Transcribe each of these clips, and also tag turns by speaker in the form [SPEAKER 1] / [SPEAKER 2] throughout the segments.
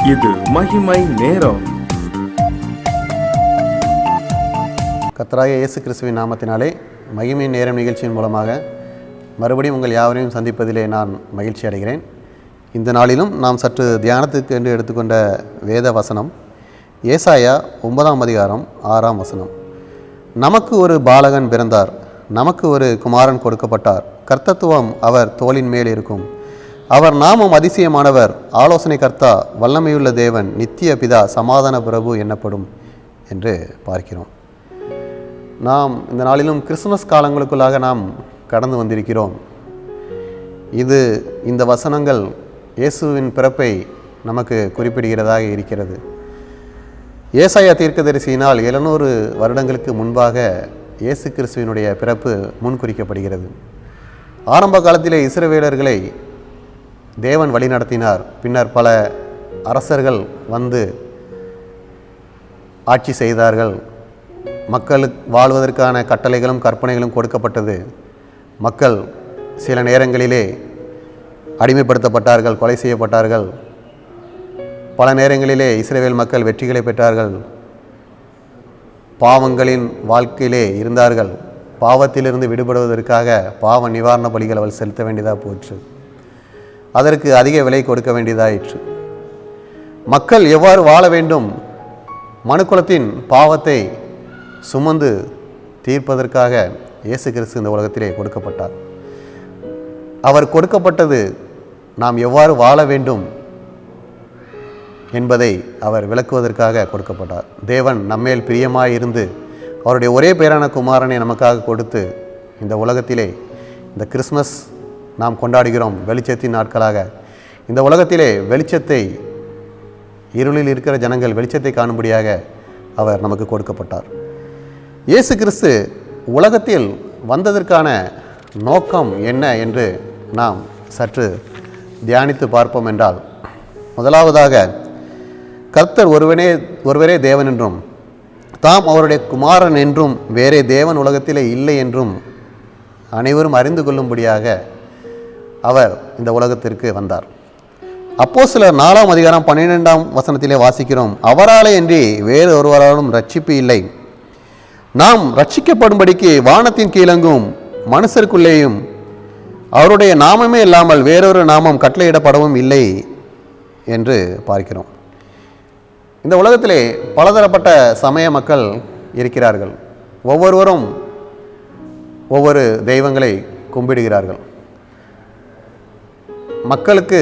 [SPEAKER 1] இது மகிமை நேரம்.
[SPEAKER 2] கர்த்தராகிய இயேசு கிறிஸ்துவின் நாமத்தினாலே மகிமை நேரம் நிகழ்ச்சியின் மூலமாக மறுபடியும் உங்கள் யாவரையும் சந்திப்பதிலே நான் மகிழ்ச்சி அடைகிறேன். இந்த நாளிலும் நாம் சற்று தியானத்துக்கு என்று எடுத்துக்கொண்ட வேத வசனம் ஏசாயா 9ஆம் அதிகாரம் 6ஆம் வசனம். நமக்கு ஒரு பாலகன் பிறந்தார், நமக்கு ஒரு குமாரன் கொடுக்கப்பட்டார், கர்த்தத்துவம் அவர் தோளின் மேல் இருக்கும். அவர் நாமம் அதிசயமானவர், ஆலோசனை கர்த்தா, வல்லமையுள்ள தேவன், நித்திய பிதா, சமாதான பிரபு என்னப்படும் என்று பார்க்கிறோம். நாம் இந்த நாளிலும் கிறிஸ்துமஸ் காலங்களுக்குள்ளாக நாம் கடந்து வந்திருக்கிறோம். இந்த வசனங்கள் இயேசுவின் பிறப்பை நமக்கு குறிப்பிடுகிறதாக இருக்கிறது. ஏசாயா தீர்க்கதரிசியினால் 700 வருடங்களுக்கு முன்பாக இயேசு கிறிஸ்துவினுடைய பிறப்பு முன்குறிக்கப்படுகிறது. ஆரம்ப காலத்திலே இஸ்ரவேலர்களை தேவன் வழி நடத்தினார். பின்னர் பல அரசர்கள் வந்து ஆட்சி செய்தார்கள். மக்களுக்கு வாழ்வதற்கான கட்டளைகளும் கற்பனைகளும் கொடுக்கப்பட்டது. மக்கள் சில நேரங்களிலே அடிமைப்படுத்தப்பட்டார்கள், கொலை செய்யப்பட்டார்கள். பல நேரங்களிலே இஸ்ரவேல் மக்கள் வெற்றிகளை பெற்றார்கள். பாவங்களின் வாழ்க்கையிலே இருந்தார்கள். பாவத்திலிருந்து விடுபடுவதற்காக பாவ நிவாரண பலிகள் அவள் செலுத்த வேண்டியதாக போச்சு. அதற்கு அதிக விலை கொடுக்க வேண்டியதாயிற்று. மக்கள் எவ்வாறு வாழ வேண்டும், மனுக்குலத்தின் பாவத்தை சுமந்து தீர்ப்பதற்காக இயேசு கிறிஸ்து இந்த உலகத்திலே கொடுக்கப்பட்டார். அவர் கொடுக்கப்பட்டது நாம் எவ்வாறு வாழ வேண்டும் என்பதை அவர் விளக்குவதற்காக கொடுக்கப்பட்டார். தேவன் நம்மேல் பிரியமாய் இருந்து அவருடைய ஒரே பேரான குமாரனை நமக்காக கொடுத்து இந்த உலகத்திலே இந்த கிறிஸ்மஸ் நாம் கொண்டாடுகிறோம். வெளிச்சத்தின் நாட்களாக இந்த உலகத்திலே வெளிச்சத்தை, இருளில் இருக்கிற ஜனங்கள் வெளிச்சத்தை காணும்படியாக அவர் நமக்கு கொடுக்கப்பட்டார். இயேசு கிறிஸ்து உலகத்தில் வந்ததற்கான நோக்கம் என்ன என்று நாம் சற்று தியானித்து பார்ப்போம் என்றால், முதலாவதாக கர்த்தர் ஒருவரே தேவன் என்றும் தாம் அவருடைய குமாரன் என்றும் வேறே தேவன் உலகத்திலே இல்லை என்றும் அனைவரும் அறிந்து கொள்ளும்படியாக அவர் இந்த உலகத்திற்கு வந்தார். அப்போஸ்தலர் 4ஆம் அதிகாரம் 12ஆம் வசனத்திலே வாசிக்கிறோம், அவராலே அன்றி வேறு ஒருவராலும் ரட்சிப்பு இல்லை. நாம் ரட்சிக்கப்படும்படிக்கு வானத்தின் கீழெங்கும் மனுஷருக்குள்ளேயும் அவருடைய நாமமே இல்லாமல் வேறொரு நாமம் கட்டளையிடப்படவும் இல்லை என்று பார்க்கிறோம். இந்த உலகத்திலே பலதரப்பட்ட சமய மக்கள் இருக்கிறார்கள். ஒவ்வொருவரும் ஒவ்வொரு தெய்வங்களை கும்பிடுகிறார்கள். மக்களுக்கு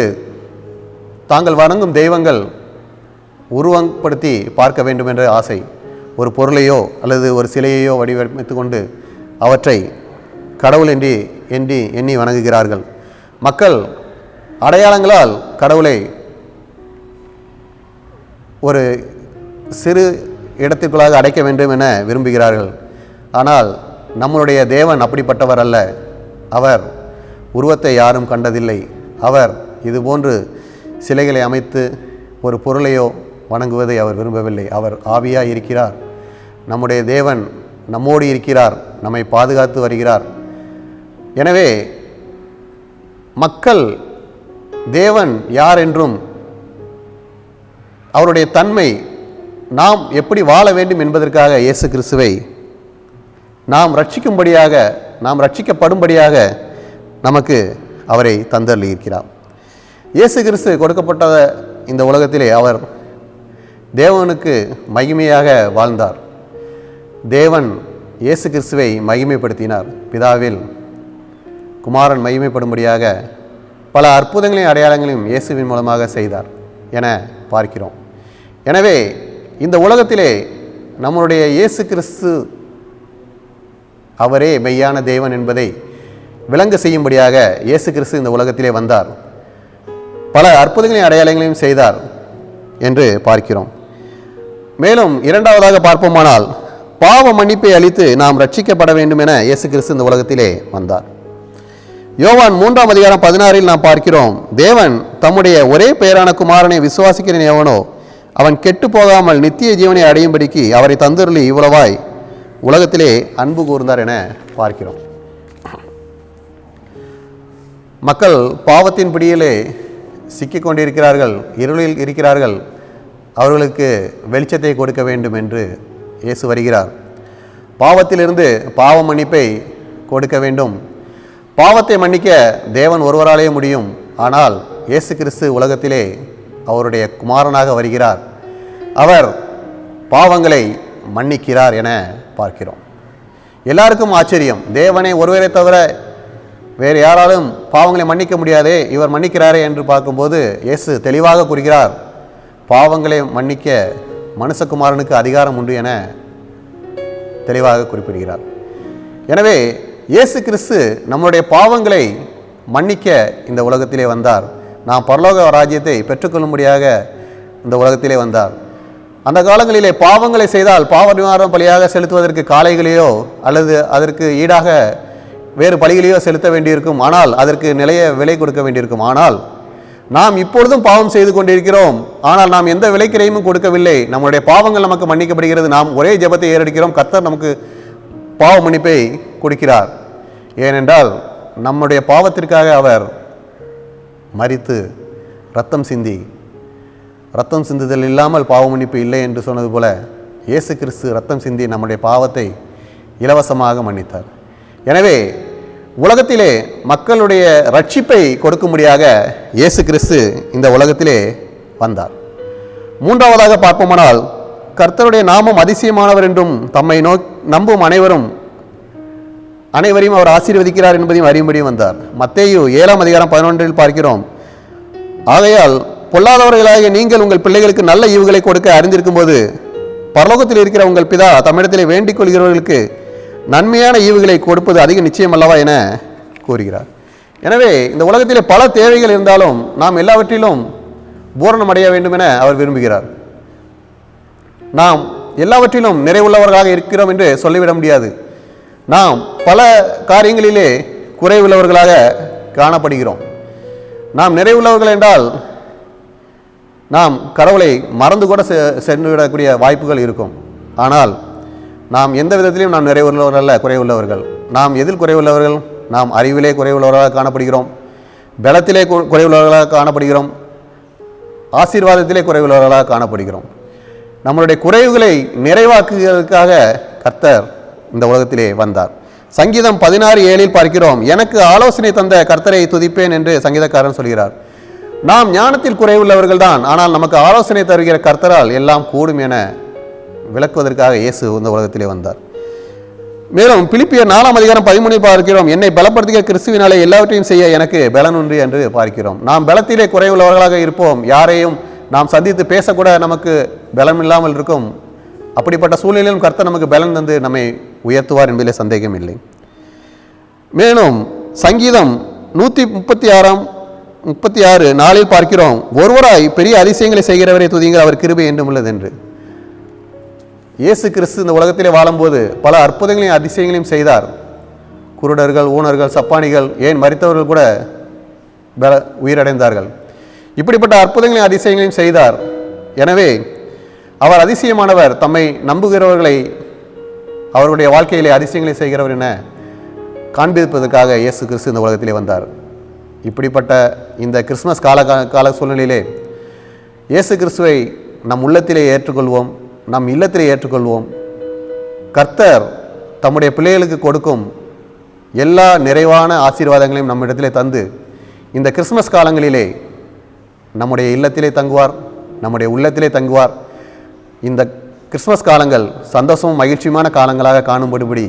[SPEAKER 2] தாங்கள் வணங்கும் தெய்வங்கள் உருவப்படுத்தி பார்க்க வேண்டும் என்ற ஆசை. ஒரு பொருளையோ அல்லது ஒரு சிலையையோ வடிவமைத்து கொண்டு அவற்றை கடவுள் என்று எண்ணி வணங்குகிறார்கள். மக்கள் அடையாளங்களால் கடவுளை ஒரு சிறு இடத்திற்குள்ளாக அடைக்க வேண்டும் என விரும்புகிறார்கள். ஆனால் நம்மளுடைய தேவன் அப்படிப்பட்டவர் அல்ல. அவர் உருவத்தை யாரும் கண்டதில்லை. அவர் இதுபோன்று சிலைகளை அமைத்து ஒரு பொருளையோ வணங்குவதை அவர் விரும்பவில்லை. அவர் ஆவியாய் இருக்கிறார். நம்முடைய தேவன் நம்மோடு இருக்கிறார், நம்மை பாதுகாத்து வருகிறார். எனவே மக்கள் தேவன் யார் என்றும் அவருடைய தன்மை, நாம் எப்படி வாழ வேண்டும் என்பதற்காக இயேசு கிறிஸ்துவை நாம் ரட்சிக்கும்படியாக, நாம் ரட்சிக்கப்படும்படியாக நமக்கு அவரை தந்தருளி இருக்கிறார். இயேசு கிறிஸ்து கொடுக்கப்பட்ட இந்த உலகத்திலே அவர் தேவனுக்கு மகிமையாக வாழ்ந்தார். தேவன் இயேசு கிறிஸ்துவை மகிமைப்படுத்தினார். பிதாவில் குமாரன் மகிமைப்படும்படியாக பல அற்புதங்களையும் அடையாளங்களையும் இயேசுவின் மூலமாக செய்தார் என பார்க்கிறோம். எனவே இந்த உலகத்திலே நம்முடைய இயேசு கிறிஸ்து அவரே மெய்யான தேவன் என்பதை விளங்க செய்யும்படியாக இயேசு கிறிஸ்து இந்த உலகத்திலே வந்தார். பல அற்புதங்களையும் அடையாளங்களையும் செய்தார் என்று பார்க்கிறோம். மேலும் இரண்டாவதாக பார்ப்போமானால், பாவ மன்னிப்பை அளித்து நாம் ரட்சிக்கப்பட வேண்டும் என இயேசு கிறிஸ்து இந்த உலகத்திலே வந்தார். யோவான் 3ஆம் அதிகாரம் 16இல் நாம் பார்க்கிறோம், தேவன் தம்முடைய ஒரே பெயரான குமாரனை விசுவாசிக்கிறேன் எவனோ அவன் கெட்டு போகாமல் நித்திய ஜீவனை அடையும்படிக்கு அவரை தந்தருளி இவ்வளவாய் உலகத்திலே அன்பு கூர்ந்தார் என பார்க்கிறோம். மக்கள் பாவத்தின் பிடியிலே சிக்கிக்கொண்டிருக்கிறார்கள், இருளில் இருக்கிறார்கள். அவர்களுக்கு வெளிச்சத்தை கொடுக்க வேண்டும் என்று இயேசு வருகிறார். பாவத்திலிருந்து பாவ மன்னிப்பை கொடுக்க வேண்டும். பாவத்தை மன்னிக்க தேவன் ஒருவராலே முடியும். ஆனால் இயேசு கிறிஸ்து உலகத்திலே அவருடைய குமாரனாக வருகிறார். அவர் பாவங்களை மன்னிக்கிறார் என பார்க்கிறோம். எல்லாருக்கும் ஆச்சரியம், தேவனை ஒருவரை தவிர வேறு யாராலும் பாவங்களை மன்னிக்க முடியாதே, இவர் மன்னிக்கிறாரே என்று பார்க்கும்போது இயேசு தெளிவாக கூறுகிறார், பாவங்களை மன்னிக்க மனுஷகுமாரனுக்கு அதிகாரம் உண்டு என தெளிவாக குறிப்பிடுகிறார். எனவே இயேசு கிறிஸ்து நம்முடைய பாவங்களை மன்னிக்க இந்த உலகத்திலே வந்தார். நாம் பரலோக ராஜ்யத்தை பெற்றுக்கொள்ளும்படியாக இந்த உலகத்திலே வந்தார். அந்த காலங்களிலே பாவங்களை செய்தால் பாவ நிவாரண பலியாக செலுத்துவதற்கு காளைகளையோ அல்லது அதற்கு ஈடாக வேறு பலிகளையோ செலுத்த வேண்டியிருக்கும். ஆனால் அதற்கு நிலைய விலை கொடுக்க வேண்டியிருக்கும். ஆனால் நாம் இப்பொழுதும் பாவம் செய்து கொண்டிருக்கிறோம். ஆனால் நாம் எந்த விலைக்கிரையும் கொடுக்கவில்லை. நம்முடைய பாவங்கள் நமக்கு மன்னிக்கப்படுகிறது. நாம் ஒரே ஜெபத்தை ஏறெடுக்கிறோம். கர்த்தர் நமக்கு பாவ மன்னிப்பை கொடுக்கிறார். ஏனென்றால் நம்முடைய பாவத்திற்காக அவர் மரித்து இரத்தம் சிந்தி, இரத்தம் சிந்துதல் இல்லாமல் பாவ மன்னிப்பு இல்லை என்று சொன்னது போல இயேசு கிறிஸ்து இரத்தம் சிந்தி நம்முடைய பாவத்தை இலவசமாக மன்னித்தார். எனவே உலகத்திலே மக்களுடைய ரட்சிப்பை கொடுக்கும்படியாக இயேசு கிறிஸ்து இந்த உலகத்திலே வந்தார். மூன்றாவதாக பார்ப்போமானால், கர்த்தருடைய நாமம் அதிசயமானவர் என்றும் தம்மை நம்பும் அனைவரையும் அவர் ஆசீர்வதிக்கிறார் என்பதையும் அறியும்படியும் வந்தார். மத்தேயு 7:11 பார்க்கிறோம், ஆகையால் பொல்லாதவர்களாகிய நீங்கள் உங்கள் பிள்ளைகளுக்கு நல்ல ஈவுகளை கொடுக்க அறிந்திருக்கும் போது பரலோகத்தில் இருக்கிற உங்கள் பிதா தம்மிடத்திலே வேண்டிக் கொள்கிறவர்களுக்கு நன்மையான ஈவுகளை கொடுப்பது அதிக நிச்சயம் அல்லவா என கூறுகிறார். எனவே இந்த உலகத்திலே பல தேவைகள் இருந்தாலும் நாம் எல்லாவற்றிலும் பூரணம் அடைய வேண்டும் என அவர் விரும்புகிறார். நாம் எல்லாவற்றிலும் நிறைவுள்ளவர்களாக இருக்கிறோம் என்று சொல்லிவிட முடியாது. நாம் பல காரியங்களிலே குறைவுள்ளவர்களாக காணப்படுகிறோம். நாம் நிறைவுள்ளவர்கள் என்றால் நாம் கடவுளை மறந்து கூட சென்று விடக்கூடிய வாய்ப்புகள் இருக்கும். ஆனால் நாம் எந்த விதத்திலையும் நாம் நிறைவுள்ளவர்கள் அல்ல, குறைவுள்ளவர்கள். நாம் எதில் குறைவுள்ளவர்கள்? நாம் அறிவிலே குறைவுள்ளவர்களாக காணப்படுகிறோம், பலத்திலே குறைவுள்ளவர்களாக காணப்படுகிறோம், ஆசீர்வாதத்திலே குறைவுள்ளவர்களாக காணப்படுகிறோம். நம்மளுடைய குறைவுகளை நிறைவாக்குவதற்காக கர்த்தர் இந்த உலகத்திலே வந்தார். சங்கீதம் 16:7 பார்க்கிறோம், எனக்கு ஆலோசனை தந்த கர்த்தரை துதிப்பேன் என்று சங்கீதக்காரன் சொல்கிறார். நாம் ஞானத்தில் குறைவுள்ளவர்கள் தான், ஆனால் நமக்கு ஆலோசனை தருகிற கர்த்தரால் எல்லாம் கூடும் என விளக்குவதற்காக இயேசு இந்த உலகத்திலே வந்தார். மேலும் பிலிப்பியர் 4:13 பார்க்கிறோம், என்னை பலப்படுத்திய கிறிஸ்துவினாலே எல்லாவற்றையும் செய்ய எனக்கு பலன் உண்டு என்று பார்க்கிறோம். நாம் பலத்திலே குறைவுள்ளவர்களாக இருப்போம். யாரையும் நாம் சந்தித்து பேசக்கூட நமக்கு பலம் இல்லாமல் இருக்கும். அப்படிப்பட்ட சூழ்நிலையிலும் கர்த்தர் நமக்கு பலன் தந்து நம்மை உயர்த்துவார் என்பதிலே சந்தேகம் இல்லை. மேலும் சங்கீதம் 136:4 பார்க்கிறோம், ஒருவராய் பெரிய அதிசயங்களை செய்கிறவரை துதியுங்கள், அவர் கிருபை என்றும் உள்ளது என்று. இயேசு கிறிஸ்து இந்த உலகத்திலே வாழும்போது பல அற்புதங்களையும் அதிசயங்களையும் செய்தார். குருடர்கள், ஊனர்கள், சப்பானிகள், ஏன் மரித்தவர்கள் கூட உயிரடைந்தார்கள். இப்படிப்பட்ட அற்புதங்களையும் அதிசயங்களையும் செய்தார். எனவே அவர் அதிசயமானவர். தம்மை நம்புகிறவர்களை அவருடைய வாழ்க்கையிலே அதிசயங்களை செய்கிறவர் என காண்பிப்பதற்காக இயேசு கிறிஸ்து இந்த உலகத்திலே வந்தார். இப்படிப்பட்ட இந்த கிறிஸ்மஸ் கால சூழ்நிலையிலே இயேசு கிறிஸ்துவை நம் உள்ளத்திலே ஏற்றுக்கொள்வோம், நம் இல்லத்திலே ஏற்றுக்கொள்வோம். கர்த்தர் தம்முடைய பிள்ளைகளுக்கு கொடுக்கும் எல்லா நிறைவான ஆசீர்வாதங்களையும் நம்மிடத்திலே தந்து இந்த கிறிஸ்மஸ் காலங்களிலே நம்முடைய இல்லத்திலே தங்குவார், நம்முடைய உள்ளத்திலே தங்குவார். இந்த கிறிஸ்மஸ் காலங்கள் சந்தோஷமும் மகிழ்ச்சியுமான காலங்களாக காணும்படி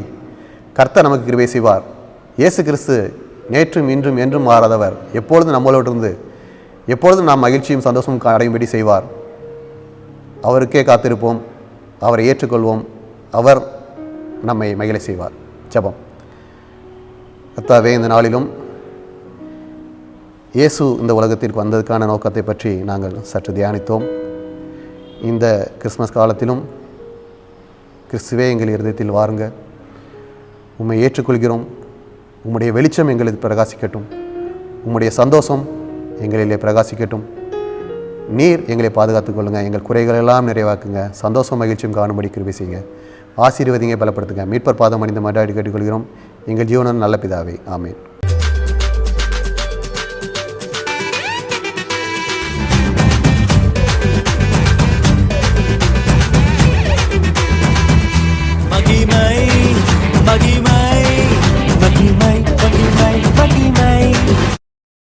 [SPEAKER 2] கர்த்தர் நமக்கு கிருபை செய்வார். இயேசு கிறிஸ்து நேற்றும் இன்றும் என்றும் மாறாதவர். எப்பொழுதும் நம்மளோடு எப்பொழுதும் நாம் மகிழ்ச்சியும் சந்தோஷமும் அடையும்படி செய்வார். அவருக்கே காத்திருப்போம், அவரை ஏற்றுக்கொள்வோம், அவர் நம்மை மகிழ செய்வார். ஜெபம். கர்த்தாவே, இந்த நாளிலும் இயேசு இந்த உலகத்திற்கு வந்ததற்கான நோக்கத்தை பற்றி நாங்கள் சற்று தியானித்தோம். இந்த கிறிஸ்மஸ் காலத்திலும் கிறிஸ்துவே எங்கள் இருதயத்தில் வாருங்க, உம்மை ஏற்றுக்கொள்கிறோம், உம்முடைய வெளிச்சம் எங்களுக்கு பிரகாசிக்கட்டும், உம்முடைய சந்தோஷம் எங்களிலே பிரகாசிக்கட்டும். நீர் எங்களை பாதுகாத்துக் கொள்ளுங்கள், எங்கள் குறைகளெல்லாம் நிறைவாக்குங்க, சந்தோஷம் மகிழ்ச்சியும் காணும்படி கிருபை செய்யுங்க, ஆசீர்வதிங்க, பலப்படுத்துங்க. மீட்பர் பாதம் அணிந்து மன்றாடி கேட்டுக்கொள்கிறோம் எங்கள் ஜீவனின் நல்ல பிதாவே, ஆமேன்.
[SPEAKER 3] மகிமை